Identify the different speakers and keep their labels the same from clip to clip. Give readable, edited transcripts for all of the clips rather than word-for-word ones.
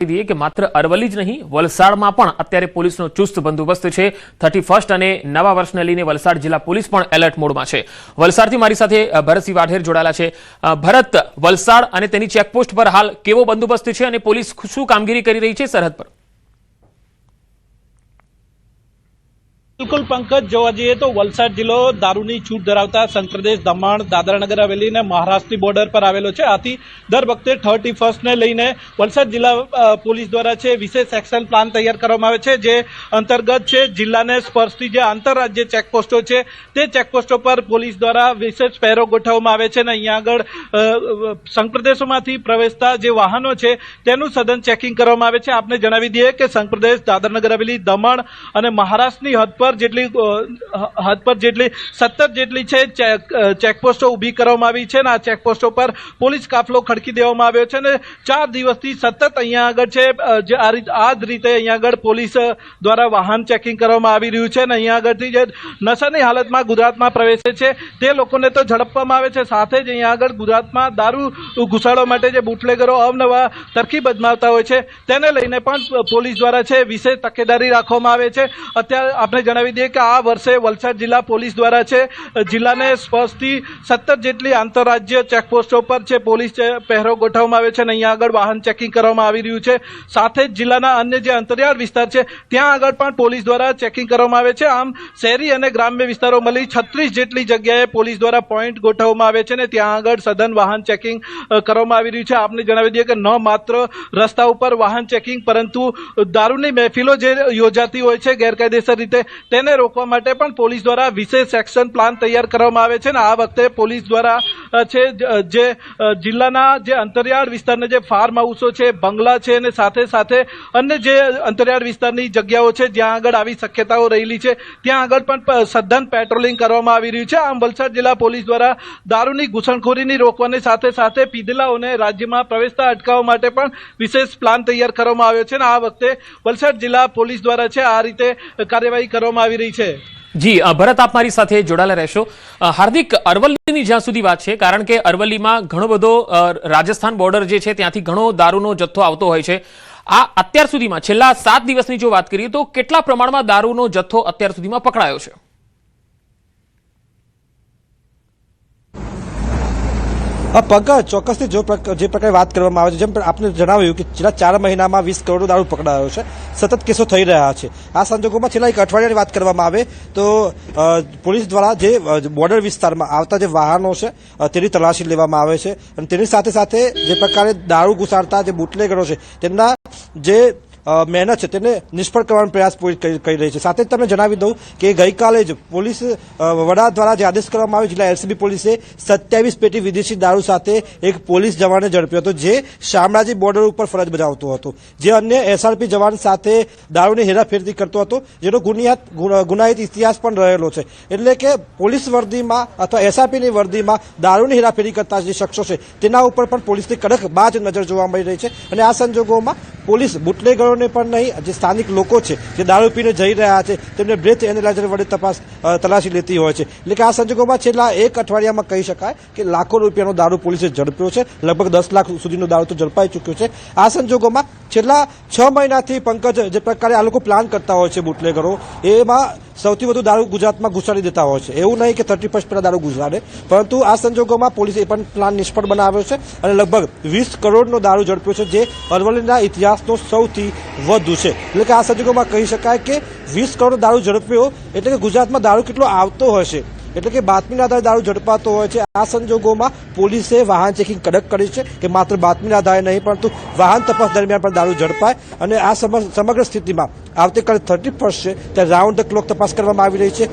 Speaker 1: दीए कि मात्र अरवली ज नहीं वलसाडमां पण अत्यारे पोलीसनो चुस्त बंदोबस्त छे। 31 अने नवा वर्षने लईने वलसाड जिल्ला पोलीस पण एलर्ट मोडमां छे। वलसाडथी मारी साथे भरतसिंह वाढेर जोडाયેલા છે। भरत, वलसाड अने तेनी चेकपोस्ट पर हाल केवो बंदोबस्त छे अने पोलीस शुं कामगीरी करी रही छे सरहद पर?
Speaker 2: बिल्कुल पंकज, जोवा जईए तो वलसाड जिल्लो दारूनी छूट धरावता संघ प्रदेश दमण, दादरानगर हवेली ने महाराष्ट्र बॉर्डर पर आवेलो छे। आथी दर वखते 31 ने लईने वलसाड जिल्ला पोलीस द्वारा छे विशेष एक्शन प्लान तैयार करवामां आवे छे, जे अंतर्गत छे जिल्लाने स्पर्शती जे आंतरराज्य चेकपोस्टो छे ते चेकपोस्टो पर पोलीस द्वारा विशेष पहेरो गोठववामां आवे छे। अहींया आगळ संघ प्रदेशोमांथी प्रवेशता जे वाहनो छे तेनुं सघन चेकिंग करवामां आवे छे। आपने जणावी दीए के संघ प्रदेश, दादरानगर हवेली, दमण अने महाराष्ट्रनी हद पर जेटली 17 जेटली छे चेकपोस्टो उभी करवामां आवी छे। आ चेकपोस्टो पर पोलीस काफलो खड़की देवामां आव्यो छे ने 4 दिवसथी सतत अहींया आगळ छे आ ज रीते अहींया आगळ पोलीस द्वारा वाहन चेकिंग करवामां आवी रह्युं छे। अहींया आगळथी जे नशानी हालतमां गुजरातमां प्रवेशे छे ते लोकोने तो झड़पवामां आवे छे, साथे ज अहींया आगळ गुजरातमां दारू घुसाडवा माटे जे बूटलेगरो अवनवा तरकीब अजमावता होय छे तेने लईने पण पोलीस द्वारा छे विशेष तकेदारी राखवामां आवे छे। अत्यारे आपणे जणावी दीए के आ वर्षे वलसाड जिल्ला पोलीस द्वारा छे जिल्लाने स्पर्शती 17 जेटली आंतरराज्य चेकपोस्टो पर छे पोलीस पहेरो गोठववामां आवे छे। अहींया आगळ वाहन चेकिंग करवामां आवी रह्युं छे, साथे ज जिल्लाना अन्य जे अंतरियाळ विस्तार छे त्यां आगळ पण पोलीस द्वारा चेकिंग करवामां आवे छे। आम शहेरी अने ग्राम्य विस्तारो मळी 36 जेटली जग्याए पोलीस द्वारा पॉइंट गोठववामां आवे छे ने त्यां आगळ सघन वाहन चेकिंग करवामां आवी रह्युं छे। आपने जणावी दीए के न मात्र रस्ता उपर वाहन चेकिंग परंतु दारूनी महफिलो जे योजाती होय छे गैरकायदेसर रीते तेने रोकवा माटे पण पोलीस द्वारा विशेष एक्शन प्लान तैयार करवामां आवे छे। आ वखते पोलीस द्वारा छे जे जिल्लाना जे अंतरियाळ विस्तारने जे फार्म हाउसो छे, बंगला छे ने साथे साथे अन्य जे अंतरियाळ विस्तारनी जग्याओ छे ज्यां आगळ आवी शक्यताओ रहेली छे त्यां आगळ पण सघन पेट्रोलिंग करवामां आवी रह्युं छे। आम वलसाड जिल्ला पोलीस द्वारा दारूनी घुसणखोरीनी रोकवानी साथे साथे पीधेलाओने राज्यमां प्रवेशता अटकाववा माटे पण विशेष प्लान तैयार करवामां आव्यो छे। आ वखते वलसाड जिल्ला पोलीस द्वारा छे आ रीते कार्यवाही करवामां आवी रही छे।
Speaker 1: जी भरत, आप मारी साथे जोડાયેલા રહેશો। हार्दिक, अरवलीनी ज्यां सुधी वात छे, कारण के अरवलीमां घणो बधो राजस्थान बॉर्डर जे छे त्यांथी घणो दारूनो जथ्थो आवतो होय छे। आ અત્યાર સુધીમાં છેલ્લા 7 દિવસની જો વાત કરીએ તો કેટલા પ્રમાણમાં દારૂનો જથ્થો અત્યાર સુધીમાં પકડાયો છે?
Speaker 3: પગા ચોક્કસથી જે પ્રકારે વાત કરવામાં આવે છે, જેમ આપને જણાવ્યું કે છેલ્લા 4 મહિનામાં 20 કરોડ દારૂ પકડાયો છે, સતત કેસો થઈ રહ્યા છે। આ સંજોગોમાં છેલ્લા 1 અઠવાડિયાની વાત કરવામાં આવે તો પોલીસ દ્વારા જે બોર્ડર વિસ્તારમાં આવતા જે વાહનો છે તેની તલાશી લેવામાં આવે છે અને તેની સાથે સાથે જે પ્રકારે દારૂ ઘુસાડતા જે બુટલેગરો છે તેમના જે મહેનત છે તેને નિષ્ફળ કરવાનો પ્રયાસ કરી રહી છે। સાથે જ તમને જણાવી દઉં કે ગઈકાલે જ પોલીસ વડા દ્વારા જે આદેશ કરવામાં આવ્યો, જિલ્લા એલસીબી પોલીસે 27 પેટી વિદેશી દારૂ સાથે એક પોલીસ જવાનને ઝડપ્યો હતો જે શામળાજી બોર્ડર ઉપર ફરજ બજાવતો હતો, જે અન્ય એસઆરપી જવાન સાથે દારૂની હેરાફેરી કરતો હતો, જેનો ગુનાહિત ઇતિહાસ પણ રહેલો છે। એટલે કે પોલીસ વર્દીમાં અથવા એસઆરપીની વર્દીમાં દારૂની હેરાફેરી કરતા જે શખ્સો છે તેના ઉપર પણ પોલીસની કડક બાજ નજર જોવા મળી રહી છે। અને આ સંજોગોમાં પોલીસ બુટલેગરોને પણ નહીં, જે સ્થાનિક લોકો છે જે દારૂ પીને જઈ રહ્યા છે તેમને બ્રેથ એનાલાઇઝર વડે તલાશી લેતી હોય છે। એટલે કે આ સંજોગોમાં છેલ્લા 1 અઠવાડિયામાં કહી શકાય કે લાખો રૂપિયાનો દારૂ પોલીસે ઝડપ્યો છે, લગભગ 10 લાખ સુધીનો દારૂ તો ઝડપાઈ ચૂક્યો છે। આ સંજોગોમાં છેલ્લા 6 મહિનાથી પંકજ જે પ્રકારે આ લોકો પ્લાન કરતા હોય છે બુટલેગરો, એમાં સૌથી વધુ દારૂ ગુજરાતમાં ઘુસાડી દેતા હોય છે। એવું નહીં કે 31 પેલા દારૂ ઘુસાડે, પરંતુ આ સંજોગોમાં પોલીસે પણ પ્લાન નિષ્ફળ બનાવ્યો છે અને લગભગ 20 કરોડનો દારૂ ઝડપ્યો છે, જે અરવલ્લીના ઇતિહાસનો સૌથી વધુ છે। એટલે કે આ સંજોગોમાં કહી શકાય કે 20 કરોડનો દારૂ ઝડપ્યો એટલે કે ગુજરાતમાં દારૂ કેટલો આવતો હશે, એટલે કે બાતમીના આધારે દારૂ ઝડપાતો હોય છે। આ સંજોગોમાં પોલીસે વાહન ચેકિંગ કડક કરી છે કે માત્ર બાતમીના આધારે નહીં પરંતુ વાહન તપાસ દરમિયાન પણ દારૂ ઝડપાય। અને આ સમગ્ર સ્થિતિમાં આવતીકાલે 31 છે ત્યારે રાઉન્ડ ધ ક્લોક તપાસ કરવામાં આવી રહી છે।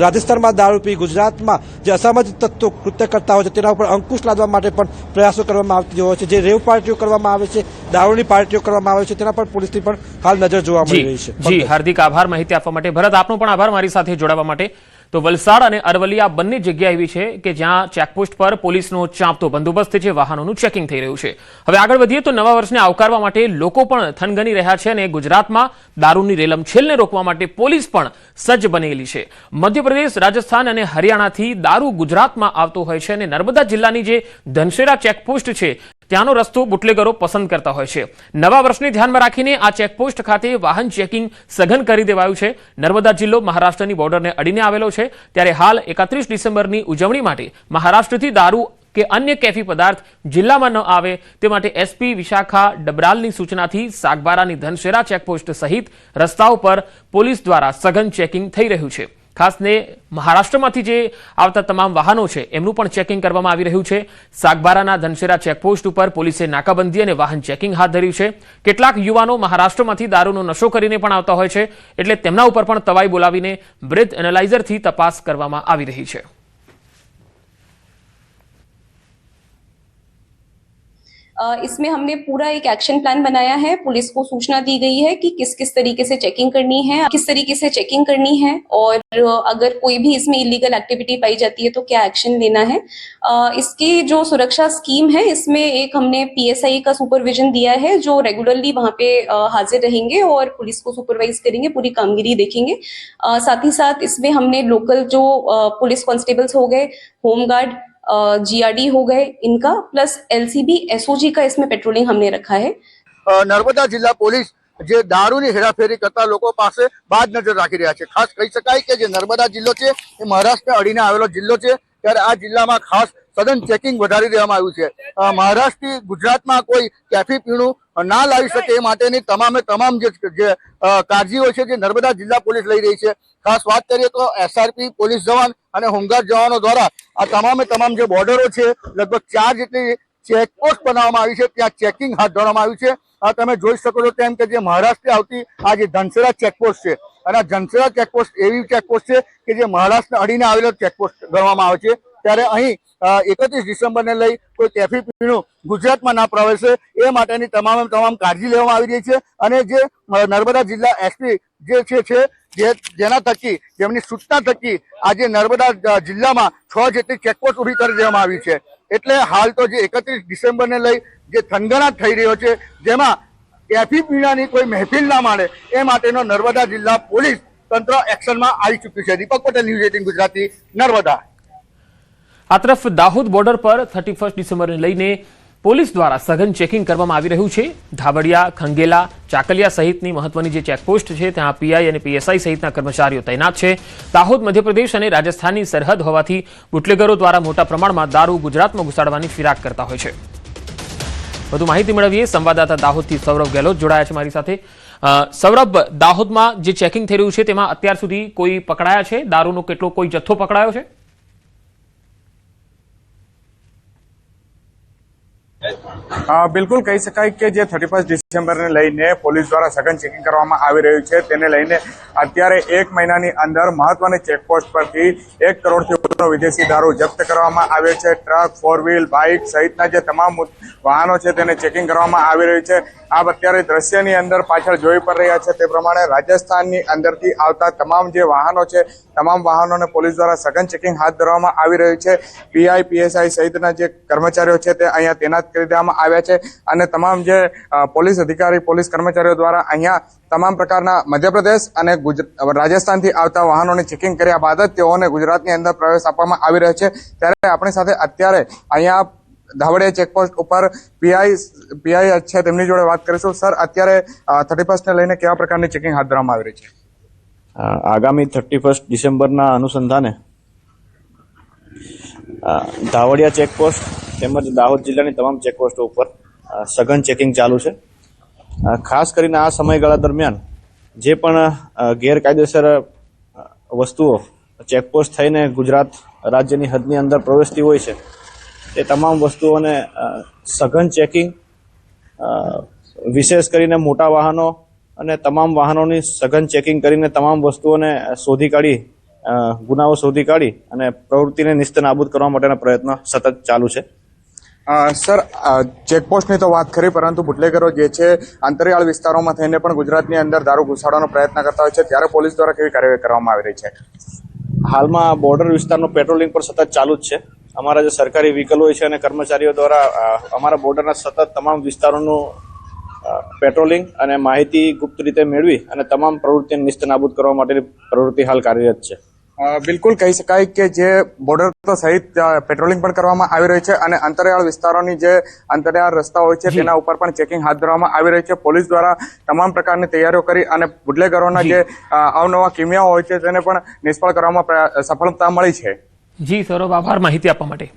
Speaker 3: રાજસ્થાનમાં દારૂ પી ગુજરાતમાં જે અસામાજિક તત્વો કૃત્ય કરતા હોય છે તેના ઉપર અંકુશ લાદવા માટે પણ પ્રયાસો કરવામાં આવતી હોય છે। જે રેવ પાર્ટીઓ કરવામાં આવે છે, દારૂની પાર્ટીઓ કરવામાં આવે છે, તેના પર પોલીસની પણ હાલ નજર જોવા મળી રહી છે।
Speaker 1: જી હાર્દિક, આભાર માહિતી આપવા માટે। ભરત, આપનો પણ આભાર મારી સાથે જોડાવા માટે। તો વલસાડ અને અરવલ્લી આ બંને જગ્યા એવી છે કે જ્યાં ચેકપોસ્ટ પર પોલીસનો ચાંપતો બંદોબસ્ત છે, વાહનોનું ચેકિંગ થઈ રહ્યું છે। હવે આગળ વધીએ તો નવા વર્ષને આવકારવા માટે લોકો પણ થનગની રહ્યા છે અને ગુજરાતમાં દારૂની રેલમછેલને રોકવા માટે પોલીસ પણ સજ્જ બનેલી છે। મધ્યપ્રદેશ, રાજસ્થાન અને હરિયાણાથી દારૂ ગુજરાતમાં આવતો હોય છે અને નર્મદા જિલ્લાની જે ધનસેરા ચેકપોસ્ટ છે ત્યાંનો રસ્તો બુટલેગરો પસંદ કરતા હોય છે. નવા વર્ષને ધ્યાનમાં રાખીને આ ચેકપોસ્ટ ખાતે વાહન ચેકિંગ સઘન કરી દેવાયું છે. નર્મદા જિલ્લો મહારાષ્ટ્રની બોર્ડરને અડીને આવેલો છે, ત્યારે હાલ 31 ડિસેમ્બરની ઉજવણી માટે મહારાષ્ટ્રથી દારૂ કે અન્ય કેફી પદાર્થ જિલ્લામાં ન આવે તે માટે એસપી વિશાખા ડબરાલની સૂચનાથી સાગબારાની ધનશેરા ચેકપોસ્ટ સહિત રસ્તાઓ પર પોલીસ દ્વારા સઘન ચેકિંગ થઈ રહ્યું છે. ખાસને મહારાષ્ટ્રમાંથી જે આવતા તમામ વાહનો છે એમનું પણ ચેકિંગ કરવામાં આવી રહ્યું છે. સાગબારાના ધનશેરા ચેકપોસ્ટ ઉપર પોલીસે નાકાબંધી અને વાહન ચેકિંગ હાથ ધર્યું છે. કેટલાક યુવાનો મહારાષ્ટ્રમાંથી દારૂનો નશો કરીને પણ આવતા હોય છે, એટલે તેમના ઉપર પણ તવાઈ બોલાવીને બ્રેથ એનાલાઇઝરથી તપાસ કરવામાં આવી રહી છે.
Speaker 4: इसमें हमने पूरा एक एक्शन प्लान बनाया है. पुलिस को सूचना दी गई है कि किस किस तरीके से चेकिंग करनी है, किस तरीके से चेकिंग करनी है और अगर कोई भी इसमें इलीगल एक्टिविटी पाई जाती है तो क्या एक्शन लेना है. इसकी जो सुरक्षा स्कीम है इसमें एक हमने PSI का सुपरविजन दिया है जो रेगुलरली वहाँ पे हाजिर रहेंगे और पुलिस को सुपरवाइज करेंगे, पूरी कामगिरी देखेंगे. साथ ही साथ इसमें हमने लोकल जो पुलिस कांस्टेबल्स हो गए, होमगार्ड, GRD हो गए, इनका प्लस LCB SOG का इसमें पेट्रोलिंग हमने रखा है.
Speaker 5: નર્મદા જિલ્લા પોલીસ જે દારૂની હેરાફેરી કરતા લોકો પાસે બાજ નજર રાખી રહ્યા છે. ખાસ કહી શકાય કે જે નર્મદા જિલ્લો છે એ મહારાષ્ટ્રને અડીને આવેલો જિલ્લો છે, ત્યારે આ જિલ્લામાં ખાસ સઘન ચેકિંગ વધારી દેવામાં આવ્યું છે. મહારાષ્ટ્રથી ગુજરાતમાં કોઈ કેફી પીણું ના લાવી શકે એ માટેની તમામ જે કાળજીઓ છે જે નર્મદા જિલ્લા પોલીસ લઈ રહી છે. ખાસ વાત કરીએ તો SRP પોલીસ જવાન અને હોમગાર્ડ જવાનો દ્વારા આ તમામ જે બોર્ડરો છે લગભગ 4 જેટલી ચેકપોસ્ટ બનાવવામાં આવી છે, ત્યાં ચેકિંગ હાથ ધરવામાં આવ્યું છે. આ તમે જોઈ શકો છો તેમ કે જે મહારાષ્ટ્રથી આવતી આ જે ધનશેરા ચેકપોસ્ટ છે, અને આ ધનશેરા ચેકપોસ્ટ એવી ચેકપોસ્ટ છે કે જે મહારાષ્ટ્રને અડીને આવેલો ચેકપોસ્ટ ગણવામાં આવે છે. ત્યારે અહીં 31 ડિસેમ્બરને લઈ કોઈ કેફી પીણું ગુજરાતમાં ના પ્રવેશે એ માટેની તમામ કાળજી લેવામાં આવી રહી છે. અને જે નર્મદા જિલ્લા SP જે જેના થકી જેમની સૂચના થકી આજે નર્મદા જિલ્લામાં 6 જેટલી ચેકપોસ્ટ ઊભી કરી દેવામાં આવી છે. એટલે હાલ તો જે 31 ડિસેમ્બરને લઈ જે થનગનાટ થઈ રહ્યો છે, જેમાં કેફી પીણાની કોઈ મહેફિલ ના માણે એ માટેનો નર્મદા જિલ્લા પોલીસ તંત્ર એક્શનમાં આવી ચૂક્યું છે. દીપક પટેલ, ન્યૂઝ 18 ગુજરાતી, નર્મદા.
Speaker 1: આ તરફ દાહોદ બોર્ડર પર 31 ડિસેમ્બરને લઈને પોલીસ દ્વારા સઘન ચેકિંગ કરવામાં આવી રહ્યું છે. ધાબડિયા, ખંગેલા, ચાકલિયા સહિતની મહત્વની જે ચેકપોસ્ટ છે ત્યાં PI અને PSI સહિતના કર્મચારીઓ તૈનાત છે. દાહોદ મધ્યપ્રદેશ અને રાજસ્થાનની સરહદ હોવાથી બુટલેગરો દ્વારા મોટા પ્રમાણમાં દારૂ ગુજરાતમાં ઘુસાડવાની ફિરાક કરતા હોય છે. વધુ માહિતી મેળવીએ સંવાદદાતા દાહોદથી સૌરભ ગેહલોત જોડાયા છે મારી સાથે. સૌરભ, દાહોદમાં જે ચેકિંગ થઈ રહ્યું છે તેમાં અત્યાર સુધી કોઈ પકડાયા છે? દારૂનો કેટલો કોઈ જથ્થો પકડાયો છે?
Speaker 6: બિલકુલ કહી શકાય કે જે 31 ડિસેમ્બરને લઈને પોલીસ દ્વારા સઘન ચેકિંગ કરવામાં આવી રહ્યું છે, તેને લઈને અત્યારે 1 મહિનાની અંદર મહત્વની ચેકપોસ્ટ પરથી 1 કરોડથી વધુનો વિદેશી દારૂ જપ્ત કરવામાં આવ્યો છે. ટ્રક, 4 વ્હીલ, બાઇક સહિતના જે તમામ વાહનો છે તેને ચેકિંગ કરવામાં આવી રહ્યું છે. આપ અત્યારે દ્રશ્યની અંદર પાછળ જોઈ પણ રહ્યા છે તે પ્રમાણે રાજસ્થાનની અંદરથી આવતા તમામ જે વાહનો છે તમામ વાહનોને પોલીસ દ્વારા સઘન ચેકિંગ હાથ ધરવામાં આવી રહ્યું છે. PI, PSI સહિતના જે કર્મચારીઓ છે તે અહીંયા તૈનાત કરી દેવામાં આવ્યા છે અને તમામ જે પોલીસ અધિકારી, પોલીસ કર્મચારીઓ દ્વારા અહીંયા તમામ પ્રકારના મધ્યપ્રદેશ અને રાજસ્થાનથી આવતા વાહનોની ચેકિંગ કર્યા બાદ જ તેઓને ગુજરાતની અંદર પ્રવેશ આપવામાં આવી રહ્યો છે. ત્યારે આપણી સાથે અત્યારે અહીંયા ધાવડિયા ચેકપોસ્ટ ઉપર PI છે તેમની જોડે વાત કરીશું. સર, અત્યારે 31 ને લઈને કેવા પ્રકારની ચેકિંગ હાથ ધરવામાં આવી રહી છે?
Speaker 7: આગામી 31 ડિસેમ્બરના અનુસંધાને ધાવડિયા ચેકપોસ્ટ તેમજ દાહોદ જિલ્લાની તમામ ચેકપોસ્ટો ઉપર સઘન ચેકિંગ ચાલુ છે. ખાસ કરીને આ સમયગાળા દરમિયાન જે પણ ગેરકાયદેસર વસ્તુઓ ચેકપોસ્ટ થઈને ગુજરાત રાજ્યની હદની અંદર પ્રવેશતી હોય છે તે તમામ વસ્તુઓને સઘન ચેકિંગ, વિશેષ કરીને મોટા વાહનો અને તમામ વાહનોની સઘન ચેકિંગ કરીને તમામ વસ્તુઓને શોધી કાઢી, ગુનાઓ શોધી કાઢી અને પ્રવૃત્તિને નિસ્ત નાબૂદ કરવા માટેના પ્રયત્નો સતત ચાલુ છે.
Speaker 6: સર, ચેકપોસ્ટની તો વાત કરી, પરંતુ બુટલેગરો જે છે અંતરિયાળ વિસ્તારોમાં થઈને પણ ગુજરાતની અંદર દારૂ ઘુસાડવાનો પ્રયત્ન કરતા હોય છે, ત્યારે પોલીસ દ્વારા કેવી કાર્યવાહી કરવામાં આવી રહી છે?
Speaker 7: હાલમાં બોર્ડર વિસ્તારનું પેટ્રોલિંગ પણ સતત ચાલુ જ છે. અમારા જે સરકારી વ્હીકલ હોય છે અને કર્મચારીઓ દ્વારા અમારા બોર્ડરના સતત તમામ વિસ્તારોનું પેટ્રોલિંગ અને માહિતી ગુપ્ત રીતે મેળવી અને તમામ પ્રવૃત્તિને નિસ્ત નાબૂદ કરવા માટેની પ્રવૃત્તિ હાલ કાર્યરત છે.
Speaker 6: બિલકુલ કહી શકાય કે જે બોર્ડર તો સહિત પેટ્રોલિંગ પણ કરવામાં આવી રહી છે અને અંતરિયાળ વિસ્તારોની જે અંતરિયાળ રસ્તા હોય છે તેના ઉપર પણ ચેકિંગ હાથ ધરવામાં આવી રહી છે. પોલીસ દ્વારા તમામ પ્રકારની તૈયારીઓ કરી અને બુટલેગરોના જે અવનવા કિમિયાઓ હોય છે તેને પણ નિષ્ફળ કરવામાં સફળતા મળી છે.
Speaker 1: જી સૌરભ, આભાર માહિતી આપવા માટે.